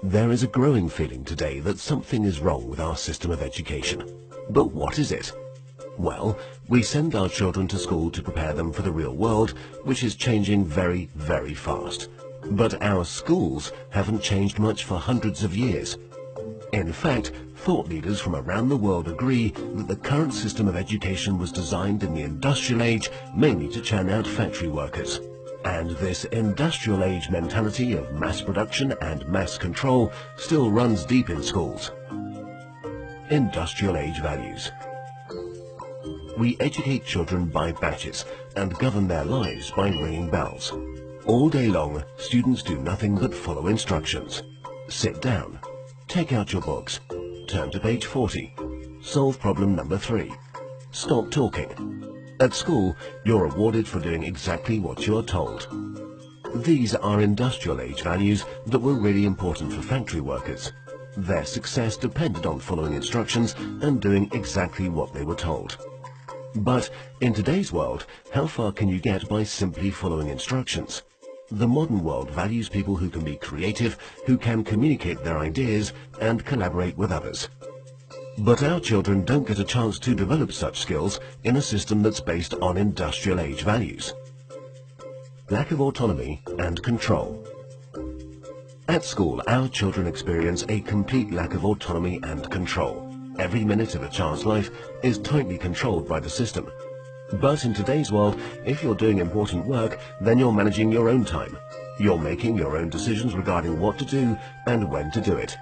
There is a growing feeling today that something is wrong with our system of education. But what is it? Well, we send our children to school to prepare them for the real world, which is changing very, very fast. But our schools haven't changed much for hundreds of years. In fact, thought leaders from around the world agree that the current system of education was designed in the industrial age mainly to churn out factory workers. And this industrial age mentality of mass production and mass control still runs deep in schools. Industrial age values. We educate children by batches and govern their lives by ringing bells. All day long, students do nothing but follow instructions. Sit down. Take out your books. Turn to page 40. Solve problem number 3. Stop talking. At school, you're rewarded for doing exactly what you're told. These are industrial age values that were really important for factory workers. Their success depended on following instructions and doing exactly what they were told. But in today's world, how far can you get by simply following instructions? The modern world values people who can be creative, who can communicate their ideas and collaborate with others. But our children don't get a chance to develop such skills in a system that's based on industrial age values. Lack of autonomy and control. At school, our children experience a complete lack of autonomy and control. Every minute of a child's life is tightly controlled by the system. But in today's world, if you're doing important work, then you're managing your own time. You're making your own decisions regarding what to do and when to do it.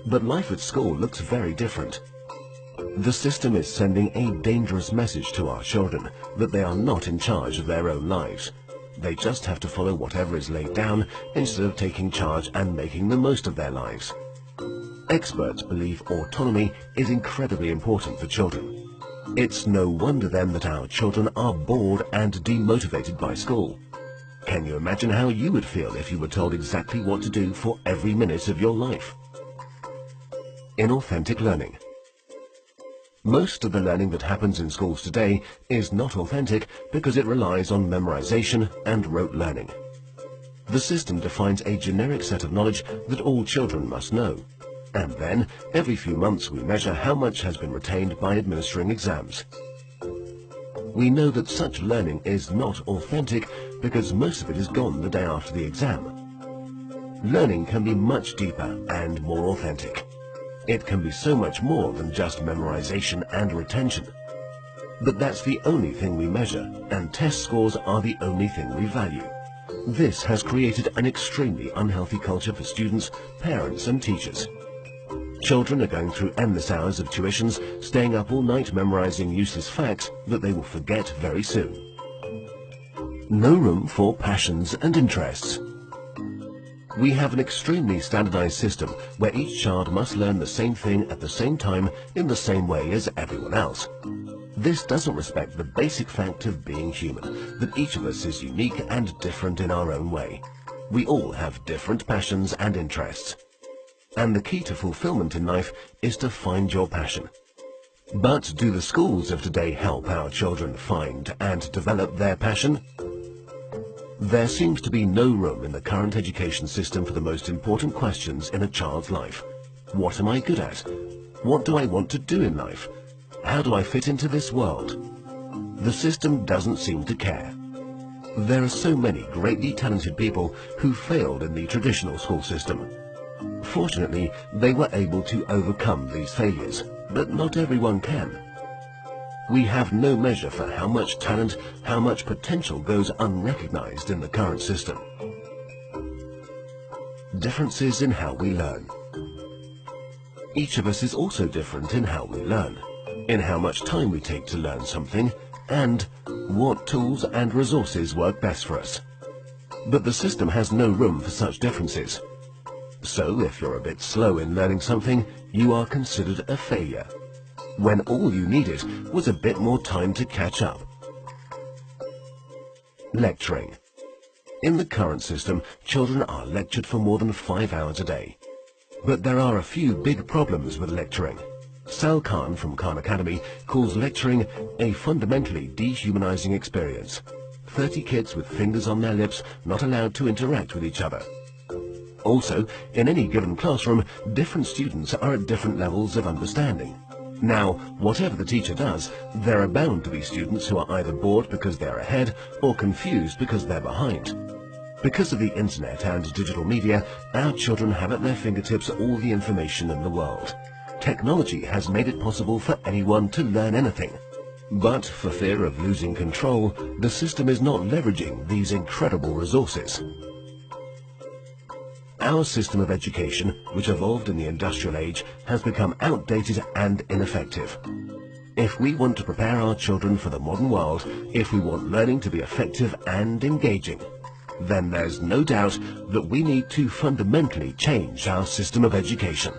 But life at school looks very different. The system is sending a dangerous message to our children that they are not in charge of their own lives. They just have to follow whatever is laid down instead of taking charge and making the most of their lives. Experts believe autonomy is incredibly important for children. It's no wonder then that our children are bored and demotivated by school. Can you imagine how you would feel if you were told exactly what to do for every minute of your life? Inauthentic learning. Most of the learning that happens in schools today is not authentic because it relies on memorization and rote learning. The system defines a generic set of knowledge that all children must know. And then, every few months we measure how much has been retained by administering exams. We know that such learning is not authentic because most of it is gone the day after the exam. Learning can be much deeper and more authentic. It can be so much more than just memorization and retention. But that's the only thing we measure, and test scores are the only thing we value. This has created an extremely unhealthy culture for students, parents and teachers. Children are going through endless hours of tuitions, staying up all night memorizing useless facts that they will forget very soon. No room for passions and interests. We have an extremely standardized system where each child must learn the same thing at the same time in the same way as everyone else. This doesn't respect the basic fact of being human, that each of us is unique and different in our own way. We all have different passions and interests. And the key to fulfillment in life is to find your passion. But do the schools of today help our children find and develop their passion? There seems to be no room in the current education system for the most important questions in a child's life. What am I good at? What do I want to do in life? How do I fit into this world? The system doesn't seem to care. There are so many greatly talented people who failed in the traditional school system. Fortunately, they were able to overcome these failures, but not everyone can. We have no measure for how much talent, how much potential goes unrecognized in the current system. Differences in how we learn. Each of us is also different in how we learn, in how much time we take to learn something, and what tools and resources work best for us. But the system has no room for such differences. So if you're a bit slow in learning something, you are considered a failure, when all you needed was a bit more time to catch up. Lecturing. In the current system, children are lectured for more than 5 hours a day. But there are a few big problems with lecturing. Sal Khan from Khan Academy calls lecturing a fundamentally dehumanizing experience. 30 kids with fingers on their lips, not allowed to interact with each other. Also, in any given classroom, different students are at different levels of understanding. Now, whatever the teacher does, there are bound to be students who are either bored because they're ahead or confused because they're behind. Because of the internet and digital media, our children have at their fingertips all the information in the world. Technology has made it possible for anyone to learn anything. But for fear of losing control, the system is not leveraging these incredible resources. Our system of education, which evolved in the industrial age, has become outdated and ineffective. If we want to prepare our children for the modern world, if we want learning to be effective and engaging, then there's no doubt that we need to fundamentally change our system of education.